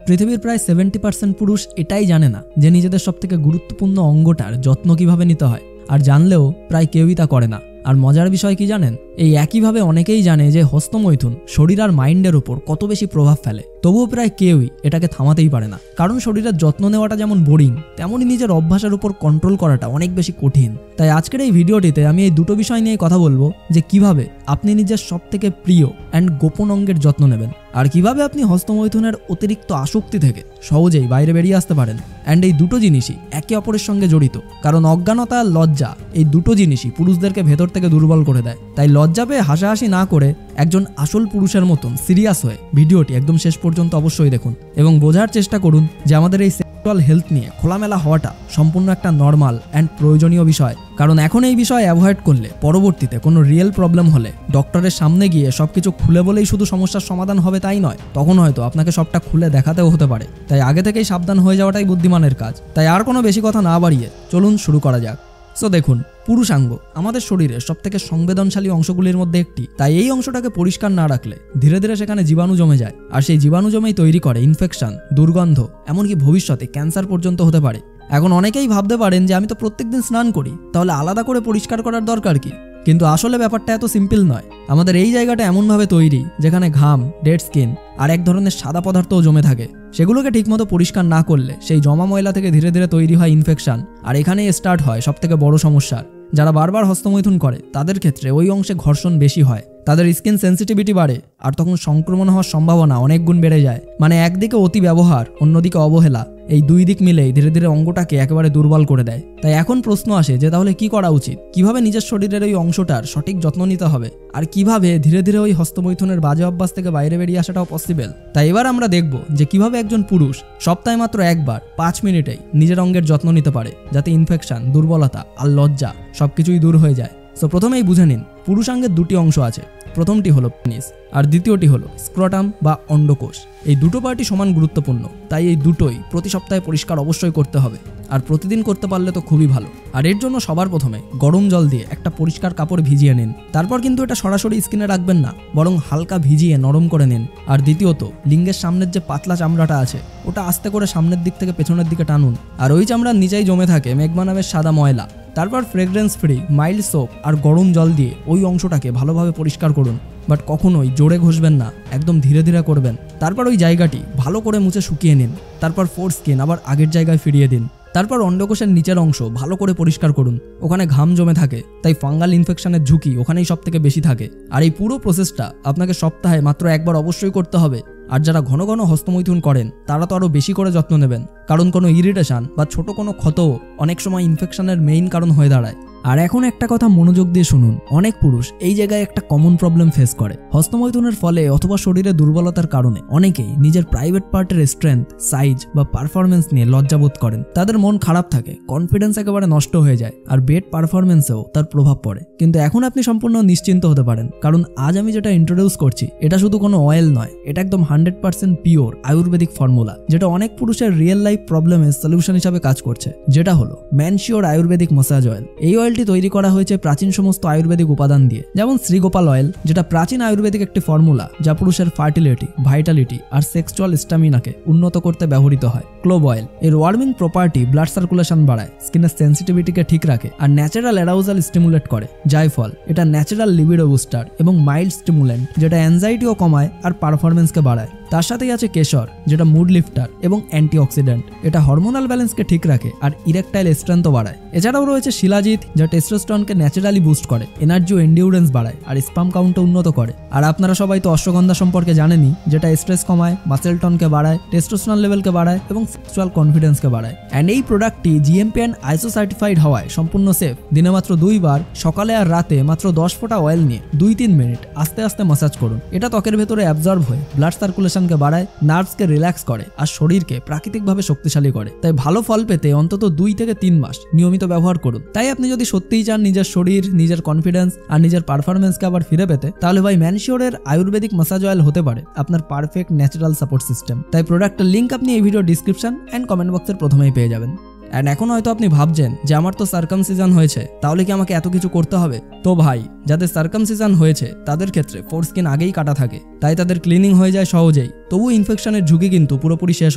পৃথিবীর প্রায় 70% পুরুষ এটাই জানে না যে নিজেদের সবথেকে গুরুত্বপূর্ণ অঙ্গটার যত্ন কিভাবে নিতে হয়, আর জানলেও প্রায় কেউই তা করে না। আর মজার বিষয় কি জানেন, এই একইভাবে অনেকেই জানে যে হস্তমৈথুন শরীর আর মাইন্ডের উপর কত বেশি প্রভাব ফেলে, তবুও প্রায় কেউই এটাকে থামাতেই পারে না। কারণ শরীরের যত্ন নেওয়াটা যেমন বোরিং, তেমনই নিজের অভ্যাসের উপর কন্ট্রোল করাটা অনেক বেশি কঠিন। তাই আজকের এই ভিডিওটিতে আমি এই দুটো বিষয় নিয়ে কথা বলবো, যে কিভাবে আপনি নিজের সবথেকে প্রিয় অ্যান্ড গোপন অঙ্গের যত্ন নেবেন, আর কিভাবে আপনি হস্তমৈথুনের অতিরিক্ত আসক্তি থেকে সহজেই বাইরে বেরিয়ে আসতে পারেন। অ্যান্ড এই দুটো জিনিসই একে অপরের সঙ্গে জড়িত, কারণ অজ্ঞানতা আর লজ্জা এই দুটো জিনিসই পুরুষদেরকে ভেতর থেকে দুর্বল করে দেয়। তাই লজ্জা পেয়ে হাসাহাসি না করে একজন আসল পুরুষের মতন সিরিয়াস হয়ে ভিডিওটি একদম শেষ পর্যন্ত অবশ্যই দেখুন এবং বোঝার চেষ্টা করুন যে আমাদের এই সেক্সুয়াল হেলথ নিয়ে খোলামেলা হওয়াটা সম্পূর্ণ একটা নর্মাল অ্যান্ড প্রয়োজনীয় বিষয়। কারণ এখন এই বিষয় অ্যাভয়েড করলে পরবর্তীতে কোনো রিয়েল প্রবলেম হলে ডক্টরের সামনে গিয়ে সবকিছু খুলে বলেই শুধু সমস্যার সমাধান হবে তাই নয়, তখন হয়তো আপনাকে সবটা খুলে দেখাতেও হতে পারে। তাই আগে থেকেই সাবধান হয়ে যাওয়াটাই বুদ্ধিমানের কাজ। তাই আর কোনো বেশি কথা না বাড়িয়ে চলুন শুরু করা যাক। সো দেখুন, পুরুষাঙ্গ আমাদের শরীরের সবথেকে সংবেদনশালী অংশগুলির মধ্যে একটি। তাই এই অংশটাকে পরিষ্কার না রাখলে ধীরে ধীরে সেখানে জীবাণু জমে যায়, আর সেই জীবাণু জমেই তৈরি করে ইনফেকশন, দুর্গন্ধ, এমনকি ভবিষ্যতে ক্যান্সার পর্যন্ত হতে পারে। এখন অনেকেই ভাবতে পারেন যে আমি তো প্রত্যেকদিন স্নান করি, তাহলে আলাদা করে পরিষ্কার করার দরকার কি? কিন্তু আসলে ব্যাপারটা এত সিম্পল নয়। আমাদের এই জায়গাটা এমনভাবে তৈরি যেখানে ঘাম, ডেড স্কিন আর এক ধরনের সাদা পদার্থও জমে থাকে। সেগুলোকে ঠিকমতো পরিষ্কার না করলে সেই জমা ময়লা থেকে ধীরে ধীরে তৈরি হয় ইনফেকশন, আর এখানেই স্টার্ট হয় সবথেকে বড় সমস্যা। যারা বারবার হস্তমৈথুন করে তাদের ক্ষেত্রে ওই অংশে ঘর্ষণ বেশি হয়, তাদের স্কিন সেন্সিটিভিটি বাড়ে, আর তখন সংক্রমণ হওয়ার সম্ভাবনা অনেক গুণ বেড়ে যায়। মানে একদিকে অতি ব্যবহার, অন্যদিকে অবহেলা, এই দুই দিক মিলেই ধীরে ধীরে অঙ্গটাকে একেবারে দুর্বল করে দেয়। তাই এখন প্রশ্ন আসে যে তাহলে কি করা উচিত, কিভাবে নিজের শরীরের ওই অংশটার সঠিক যত্ন নিতে হবে, আর কিভাবে ধীরে ধীরে ওই হস্তমৈথুনের বাজে অভ্যাস থেকে বাইরে বেরিয়ে আসাটাও পসিবল। তাই এবার আমরা দেখব যে কিভাবে একজন পুরুষ সপ্তাহে মাত্র একবার 5 মিনিটেই নিজের অঙ্গের যত্ন নিতে পারে, যাতে ইনফেকশন, দুর্বলতা আর লজ্জা সবকিছুই দূর হয়ে যায়। সো প্রথমেই বুঝে নিন, পুরুষাঙ্গের দুটি অংশ আছে। প্রথমটি হলো পেনিস আর দ্বিতীয়টি হলো স্ক্রটাম বা অন্ডকোষ। এই দুটো পার্টি সমান গুরুত্বপূর্ণ, তাই এই দুটোই প্রতি সপ্তাহে পরিষ্কার অবশ্যই করতে হবে, আর প্রতিদিন করতে পারলে তো খুবই ভালো। আর এর জন্য সবার প্রথমে গরম জল দিয়ে একটা পরিষ্কার কাপড় ভিজিয়ে নিন। তারপর কিন্তু এটা সরাসরি স্কিনে রাখবেন না, বরং হালকা ভিজিয়ে নরম করে নিন। আর দ্বিতীয়ত, লিঙ্গের সামনের যে পাতলা চামড়াটা আছে ওটা আস্তে করে সামনের দিক থেকে পেছনের দিকে টানুন, আর ওই চামড়ার নিচেই জমে থাকে মেঘমা নামের সাদা ময়লা। তারপর ফ্রেগ্রেন্স ফ্রি মাইল্ড সোপ আর গরম জল দিয়ে ওই অংশটাকে ভালোভাবে পরিষ্কার করুন, বাট কখনোই জোরে ঘষবেন না, একদম ধীরে ধীরে করবেন। তারপর ওই জায়গাটি ভালো করে মুছে শুকিয়ে নিন। তারপর ফোর স্কিন আবার আগের জায়গায় ফিরিয়ে দিন। তারপর অন্ডকোষের নিচের অংশ ভালো করে পরিষ্কার করুন, ওখানে ঘাম জমে থাকে, তাই ফাঙ্গাল ইনফেকশনের ঝুঁকি ওখানেই সব থেকে বেশি থাকে। আর এই পুরো প্রসেসটা আপনাকে সপ্তাহে মাত্র একবার অবশ্যই করতে হবে। আর যারা ঘন ঘন হস্তমৈথুন করেন তারা তো আরও বেশি করে যত্ন নেবেন, কারণ কোনো ইরিটেশন বা ছোট কোনো ক্ষতও অনেক সময় ইনফেকশনের মেইন কারণ হয়ে দাঁড়ায়। আর এখন একটা কথা মনোযোগ দিয়ে শুনুন, অনেক পুরুষ এই জায়গায় একটা কমন প্রবলেম ফেস করে। হস্তমৈথুনের ফলে অথবা শরীরে দুর্বলতার কারণে অনেকেই নিজের প্রাইভেট পার্টের স্ট্রেংথ, সাইজ বা পারফরমেন্স নিয়ে লজ্জাবোধ করেন। তাদের মন খারাপ থাকে, কনফিডেন্স একেবারে নষ্ট হয়ে যায়, আর বেড পারফরমেন্সেও তার প্রভাব পড়ে। কিন্তু এখন আপনি সম্পূর্ণ নিশ্চিন্ত হতে পারেন, কারণ আজ আমি যেটা ইন্ট্রোডিউস করছি এটা শুধু কোনো অয়েল নয়, এটা একদম 100% পিওর আয়ুর্বেদিক ফর্মুলা, যেটা অনেক পুরুষের রিয়েল লাইফ প্রবলেমের সলিউশন হিসাবে কাজ করছে, যেটা হলো ম্যানশিওর আয়ুর্বেদিক মাসাজ অয়েল। এই অয়েলটি তৈরি করা হয়েছে প্রাচীন সমস্ত আয়ুর্বেদিক উপাদান দিয়ে, যেমন শ্রীগোপাল অয়েল, যেটা প্রাচীন আয়ুর্বেদিক একটি ফর্মুলা যা পুরুষের ফার্টিলিটি, ভাইটালিটি আর সেক্সুয়াল স্ট্যামিনাকে উন্নত করতে ব্যবহৃত হয়। ক্লোভ অয়েল, এর ওয়ার্মিং প্রপার্টি ব্লাড সার্কুলেশন বাড়ায়, স্কিনের সেন্সিটিভিটিকে ঠিক রাখে আর ন্যাচারাল অ্যারাউজাল স্টিমুলেট করে। জায়ফল, এটা ন্যাচারাল লিবিডো বুস্টার এবং মাইল্ড স্টিমুলেন্ট, যেটা অ্যাংজাইটিও কমায় আর পারফরমেন্সকে বাড়ায়। তার সাথেই আছে কেশর, যেটা মুড লিফটার এবং অ্যান্টিঅক্সিডেন্ট, এটা হরমোনাল ব্যালেন্সকে ঠিক রাখে আর ইরেকটাইল স্ট্রেংথও বাড়ায়। এছাড়াও রয়েছে শিলাজিৎ, যা টেস্টোস্টেরনকে ন্যাচারালি বুস্ট করে, এনার্জি ও এন্ডিউরেন্স বাড়ায় আর স্পাম কাউন্টও উন্নত করে। আর আপনারা সবাই তো অশ্বগন্ধা সম্পর্কে জানেনই, যেটা স্ট্রেস কমায়, মাসেল টনকে বাড়ায়, টেস্টোস্টেরন লেভেলকে বাড়ায় এবং সেক্সুয়াল কনফিডেন্সকে বাড়ায়। অ্যান্ড এই প্রোডাক্টটি জিএমপি অ্যান্ড আইসো সার্টিফাইড হওয়ায় সম্পূর্ণ সেফ। দিনে মাত্র 2 বার, সকালে আর রাতে মাত্র 10 ফোঁটা অয়েল নিয়ে 2-3 মিনিট আস্তে আস্তে মাসাজ করুন। এটা ত্বকের ভেতরে অ্যাবজর্ব হয়ে ব্লাড সার্কুলেশনকে বাড়ায়, নার্ভসকে রিল্যাক্স করে আর শরীরকে প্রাকৃতিকভাবে শক্তিশালী করে। তাই ভালো ফল পেতে অন্তত 2 থেকে 3 মাস নিয়মিত ব্যবহার করুন। তাই আপনি যদি সত্যিই চান নিজের শরীর, নিজের কনফিডেন্স আর নিজের পারফরমেন্সকে আবার ফিরে পেতে, তাহলে ভাই ম্যানশিওরের আয়ুর্বেদিক মাসাজ অয়েল হতে পারে আপনার পারফেক্ট ন্যাচারাল সাপোর্ট সিস্টেম। তাই প্রোডাক্টের লিঙ্ক আপনি এই ভিডিও ডিসক্রিপশন অ্যান্ড কমেন্ট বক্সের প্রথমেই পেয়ে যাবেন। অ্যান্ড এখন হয়তো আপনি ভাবছেন যে আমার তো সার্কামসিজন হয়েছে, তাহলে কি আমাকে এত কিছু করতে হবে? তো ভাই, যাদের সার্কামসিজন হয়েছে তাদের ক্ষেত্রে ফোরস্কিন আগেই কাটা থাকে, তাই তাদের ক্লিনিং হয়ে যায় সহজেই। তবু ইনফেকশনের ঝুঁকি কিন্তু পুরোপুরি শেষ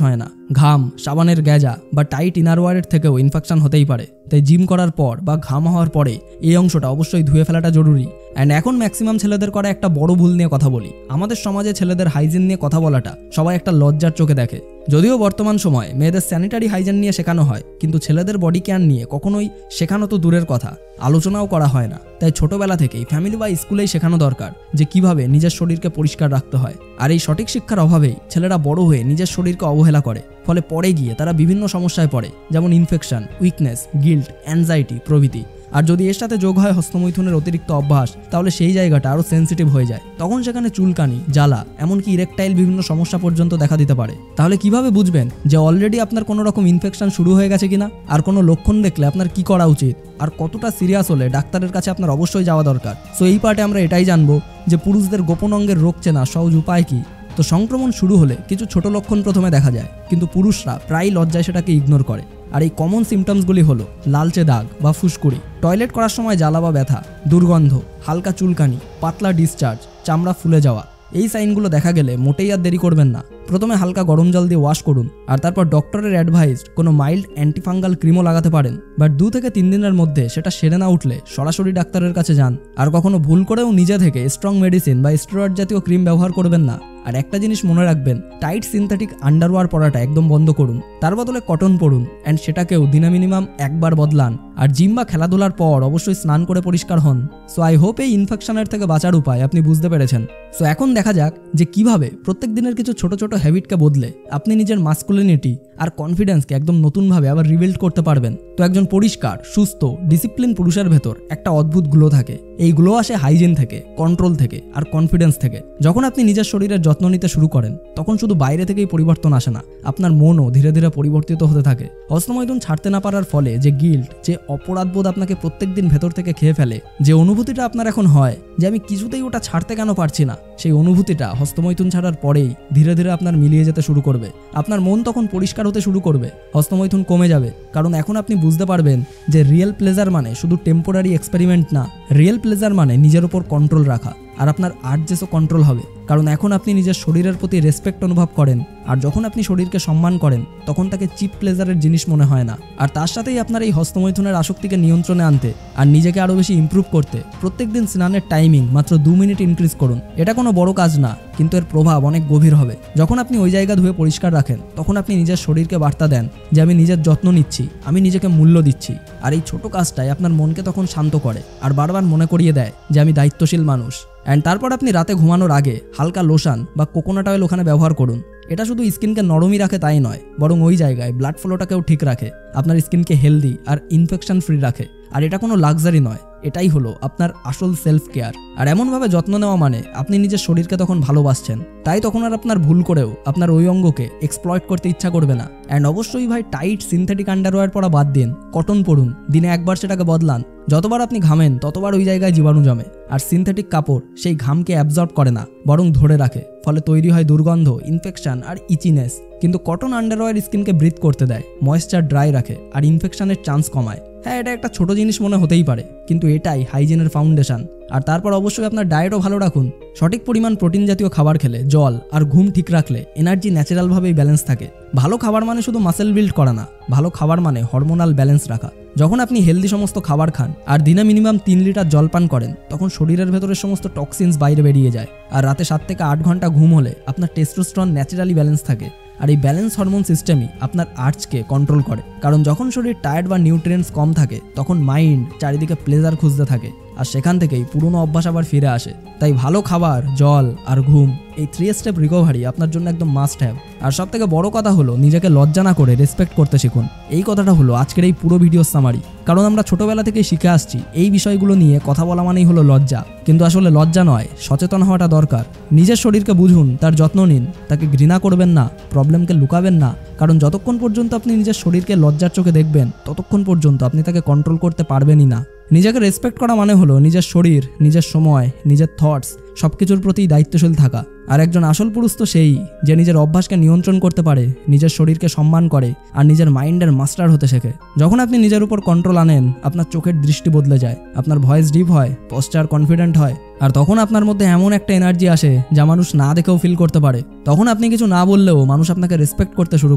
হয় না। ঘাম, সাবানের গ্যাজা বা টাইট ইনারওয়ারের থেকেও ইনফেকশন হতেই পারে। তাই জিম করার পর বা ঘাম হওয়ার পরে এই অংশটা অবশ্যই ধুয়ে ফেলাটা জরুরি। অ্যান্ড এখন ম্যাক্সিমাম ছেলেদের করা একটা বড় ভুল নিয়ে কথা বলি। আমাদের সমাজে ছেলেদের হাইজিন নিয়ে কথা বলাটা সবাই একটা লজ্জার চোখে দেখে। যদিও বর্তমান সময়ে মেয়েদের স্যানিটারি হাইজিন নিয়ে শেখানো হয়, কিন্তু ছেলেদের বডি কেয়ার নিয়ে কখনোই শেখানো তো দূরের কথা, আলোচনাও করা হয় না। তাই ছোটবেলা থেকেই ফ্যামিলি বা স্কুলেই শেখানো দরকার যে কিভাবে নিজের শরীরকে পরিষ্কার রাখতে হয়। আর এই সঠিক শিক্ষার অভাবেই ছেলেরা বড় হয়ে নিজের শরীরকে অবহেলা করে, ফলে পরে গিয়ে তারা বিভিন্ন সমস্যায় পড়ে, যেমন ইনফেকশন, উইকনেস, গিল্ট, অ্যাংজাইটি প্রভৃতি। আর যদি এর সাথে যোগ হয় হস্তমৈথুনের অতিরিক্ত অভ্যাস, তাহলে সেই জায়গাটা আরও সেন্সিটিভ হয়ে যায়। তখন সেখানে চুলকানি, জ্বালা, এমনকি ইরেকটাইল বিভিন্ন সমস্যা পর্যন্ত দেখা দিতে পারে। তাহলে কিভাবে বুঝবেন যে অলরেডি আপনার কোনো রকম ইনফেকশন শুরু হয়ে গেছে কিনা? আর কোনো লক্ষণ দেখলে আপনার কি করা উচিত? আর কতটা সিরিয়াস হলে ডাক্তারের কাছে আপনার অবশ্যই যাওয়া দরকার? সো এই পার্টে আমরা এটাই জানবো যে পুরুষদের গোপন অঙ্গের রোগ চেনা সহজ উপায় কি। তো সংক্রমণ শুরু হলে কিছু ছোট লক্ষণ প্রথমে দেখা যায়, কিন্তু পুরুষরা প্রায় লজ্জায় সেটাকে ইগনোর করে। আর এই কমন সিমটমসগুলি হলো লালচে দাগ বা ফুসকুড়ি, টয়লেট করার সময় জ্বালা বা ব্যথা, দুর্গন্ধ, হালকা চুলকানি, পাতলা ডিসচার্জ, চামড়া ফুলে যাওয়া। এই সাইনগুলো দেখা গেলে মোটেই আর দেরি করবেন না। প্রথমে হালকা গরম জল দিয়ে ওয়াশ করুন, আর তারপর ডক্টরের অ্যাডভাইসড কোনো মাইল্ড অ্যান্টিফাঙ্গাল ক্রিমও লাগাতে পারেন। বাট 2 থেকে 3 দিনের মধ্যে সেটা সেরে না উঠলে সরাসরি ডাক্তারের কাছে যান। আর কখনো ভুল করেও নিজে থেকে স্ট্রং মেডিসিন বা স্টেরয়েড জাতীয় ক্রিম ব্যবহার করবেন না। আর একটা জিনিস মনে রাখবেন, টাইট সিনথেটিক আন্ডারওয়্যার পরাটা একদম বন্ধ করুন, তার বদলে কটন পরুন। অ্যান্ড সেটাকেও দিনে মিনিমাম একবার বদলান। আর জিম বা খেলাধুলার পর অবশ্যই স্নান করে পরিষ্কার হন। সো আই হোপ এই ইনফেকশনের থেকে বাঁচার উপায় আপনি বুঝতে পেরেছেন। সো এখন দেখা যাক যে কিভাবে প্রত্যেক দিনের কিছু ছোট ছোট হ্যাবিটকে বদলে আপনি নিজের মাস্কুলিনিটি আর কনফিডেন্সকে একদম নতুনভাবে আবার রিবিল্ড করতে পারবেন। তো একজন পরিষ্কার, সুস্থ, ডিসিপ্লিন পুরুষের ভেতর একটা অদ্ভুত গ্লো থাকে। এই গ্লো আসে হাইজিন থেকে, কন্ট্রোল থেকে আর কনফিডেন্স থেকে। যখন আপনি নিজের শরীরের যত্ন নিতে শুরু করেন, তখন শুধু বাইরে থেকেই পরিবর্তন আসে না, আপনার মনও ধীরে ধীরে পরিবর্তিত হতে থাকে। হস্তমৈথুন ছাড়তে না পারার ফলে যে গিল্ট, যে অপরাধবোধ আপনাকে প্রত্যেকদিন ভেতর থেকে খেয়ে ফেলে, যে অনুভূতিটা আপনার এখন হয় যে আমি কিছুতেই ওটা ছাড়তে কেন পারছি না, সেই অনুভূতিটা হস্তমৈথুন ছাড়ার পরেই ধীরে ধীরে আপনার মিলিয়ে যেতে শুরু করবে। আপনার মন তখন পরিষ্কার হতে শুরু করবে, হস্তমৈথুন কমে যাবে। কারণ এখন আপনি বুঝতে পারবেন যে রিয়েল প্লেজার মানে শুধু টেম্পোরারি এক্সপেরিমেন্ট না, রিয়েল প্লেজার মানে নিজের উপর কন্ট্রোল রাখা। আর আপনার আর্জেসও কন্ট্রোল হবে, কারণ এখন আপনি নিজের শরীরের প্রতি রেসপেক্ট অনুভব করেন। আর যখন আপনি শরীরকে সম্মান করেন, তখন তাকে চিপ প্লেজারের জিনিস মনে হয় না। আর তার সাথেই আপনার এই হস্তমৈথুনের আসক্তিকে নিয়ন্ত্রণে আনতে আর নিজেকে আরও বেশি ইমপ্রুভ করতে প্রত্যেকদিন স্নানের টাইমিং মাত্র 2 মিনিট ইনক্রিজ করুন। এটা কোনো বড় কাজ না, কিন্তু এর প্রভাব অনেক গভীর হবে। যখন আপনি ওই জায়গা ধুয়ে পরিষ্কার রাখেন, তখন আপনি নিজের শরীরকে বার্তা দেন যে আমি নিজের যত্ন নিচ্ছি, আমি নিজেকে মূল্য দিচ্ছি। আর এই ছোট কাজটাই আপনার মনকে তখন শান্ত করে আর বারবার মনে করিয়ে দেয় যে আমি দায়িত্বশীল মানুষ। অ্যান্ড তারপর আপনি রাতে ঘুমানোর আগে হালকা লোশন বা কোকোনাট অয়েল ওখানে ব্যবহার করুন। এটা শুধু স্কিনকে নরমই রাখে তাই নয়, বরং ওই জায়গায় ব্লাড ফ্লোটাকেও ঠিক রাখে, আপনার স্কিনকে হেলদি আর ইনফেকশন ফ্রি রাখে। আর এটা কোনো লাক্সারি নয়, এটাই হলো আপনার আসল সেলফ কেয়ার। আর এমনভাবে যত্ন নেওয়া মানে আপনি নিজের শরীরকে তখন ভালোবাসছেন। তাই তখন আর আপনার ভুল করেও আপনার ওই অঙ্গকে এক্সপ্লয়েট করতে ইচ্ছা করবে না। অ্যান্ড অবশ্যই ভাই, টাইট সিনথেটিক আন্ডারওয়্যার পরা বাদ দিন, কটন পরুন। দিনে একবার সেটাকে বদলান। যতবার আপনি ঘামেন ততবার ওই জায়গায় জীবাণু জমে। আর সিনথেটিক কাপড় সেই ঘামকে অ্যাবজর্ব করে না, বরং ধরে রাখে। ফলে তৈরি হয় দুর্গন্ধ, ইনফেকশন আর ইচিনেস। কিন্তু কটন আন্ডারওয়্যার স্কিনকে ব্রিথ করতে দেয়, ময়েশ্চার ড্রাই রাখে আর ইনফেকশনের চান্স কমায়। হ্যাঁ, এটা একটা ছোট জিনিস মনে হতেই পারে, কিন্তু এটাই হাইজিনের ফাউন্ডেশন। আর তারপর অবশ্যই আপনার ডায়েটও ভালো রাখুন। সঠিক পরিমাণ প্রোটিন জাতীয় খাবার খেলে, জল আর ঘুম ঠিক রাখলে এনার্জি ন্যাচারালভাবেই ব্যালেন্স থাকে। ভালো খাবার মানে শুধু মাসেল বিল্ড করা না, ভালো খাবার মানে হরমোনাল ব্যালেন্স রাখা। যখন আপনি হেলদি সমস্ত খাবার খান আর দিনে মিনিমাম 3 লিটার জল পান করেন, তখন শরীরের ভেতরের সমস্ত টক্সিনস বাইরে বেরিয়ে যায়। আর রাতে 7 থেকে 8 ঘন্টা ঘুম হলে আপনার টেস্টোস্টেরন ন্যাচারালি ব্যালেন্স থাকে। আর এই ব্যালেন্স হরমোন সিস্টেমই আপনার আর্জকে কন্ট্রোল করে। কারণ যখন শরীর টায়ার্ড বা নিউট্রিয়েন্টস কম থাকে, তখন মাইন্ড চারিদিকে প্লেজার খুঁজতে থাকে, আর সেখান থেকেই পুরনো অভ্যাস আবার ফিরে আসে। তাই ভালো খাবার, জল আর ঘুম, এই 3 স্টেপ রিকভারি আপনার জন্য একদম মাস্ট হ্যাভ। আর সব থেকে বড় কথা হলো, নিজেকে লজ্জা না করে রেসপেক্ট করতে শিখুন। এই কথাটা হলো আজকের এই পুরো ভিডিও সামারি। কারণ আমরা ছোটবেলা থেকেই শিখে আসছি এই বিষয়গুলো নিয়ে কথা বলা মানেই হলো লজ্জা। কিন্তু আসলে লজ্জা নয়, সচেতন হওয়াটা দরকার। নিজের শরীরকে বুঝুন, তার যত্ন নিন, তাকে ঘৃণা করবেন না, প্রবলেমকে লুকাবেন না। কারণ যতক্ষণ পর্যন্ত আপনি নিজের শরীরকে লজ্জার চোখে দেখবেন, ততক্ষণ পর্যন্ত আপনি তাকে কন্ট্রোল করতে পারবেনই না। নিজেকে রেসপেক্ট করা মানে হলো নিজের শরীর, নিজের সময়, নিজের থটস সবকিছুর প্রতি দায়িত্বশীল থাকা। আর একজন আসল পুরুষ তো সেই যে নিজের অভ্যাসকে নিয়ন্ত্রণ করতে পারে, নিজের শরীরকে সম্মান করে আর নিজের মাইন্ডের মাস্টার হতে শেখে। যখন আপনি নিজের উপর কন্ট্রোল আনেন, আপনার চোখের দৃষ্টি বদলে যায়, আপনার ভয়েস ডিপ হয়, পশ্চার কনফিডেন্ট হয়, আর তখন আপনার মধ্যে এমন একটা এনার্জি আসে যা মানুষ না দেখেও ফিল করতে পারে। তখন আপনি কিছু না বললেও মানুষ আপনাকে রেসপেক্ট করতে শুরু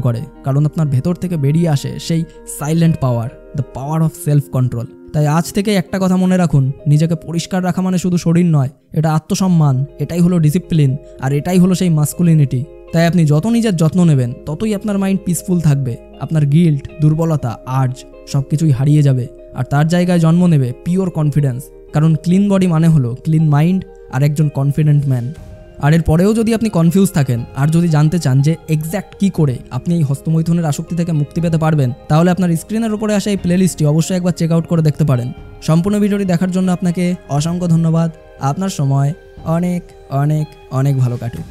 করে, কারণ আপনার ভেতর থেকে বেরিয়ে আসে সেই silent power, the power of self control. তাই আজ থেকে একটা কথা মনে রাখুন, নিজেকে পরিষ্কার রাখা মানে শুধু শরীর নয়, এটা আত্মসম্মান, এটাই হলো ডিসিপ্লিন, আর এটাই হলো সেই মাস্কুলিনিটি। তাই আপনি যত নিজের যত্ন নেবেন ততই আপনার মাইন্ড পিসফুল থাকবে, আপনার গিল্ট, দুর্বলতা, আর্জ সব কিছুই হারিয়ে যাবে, আর তার জায়গায় জন্ম নেবে পিওর কনফিডেন্স। কারণ ক্লিন বডি মানে হলো ক্লিন মাইন্ড আর একজন কনফিডেন্ট ম্যান। আর এর পরেও যদি আপনি কনফিউজ থাকেন আর যদি জানতে চান যে এক্স্যাক্ট কী করে আপনি এই হস্তমৈথুনের আসক্তি থেকে মুক্তি পেতে পারবেন, তাহলে আপনার স্ক্রিনের উপরে আসা এই প্লেলিস্টটি অবশ্যই একবার চেক আউট করে দেখতে পারেন। সম্পূর্ণ ভিডিওটি দেখার জন্য আপনাকে অসংখ্য ধন্যবাদ। আপনার সময় অনেক অনেক অনেক ভালো কাটুক।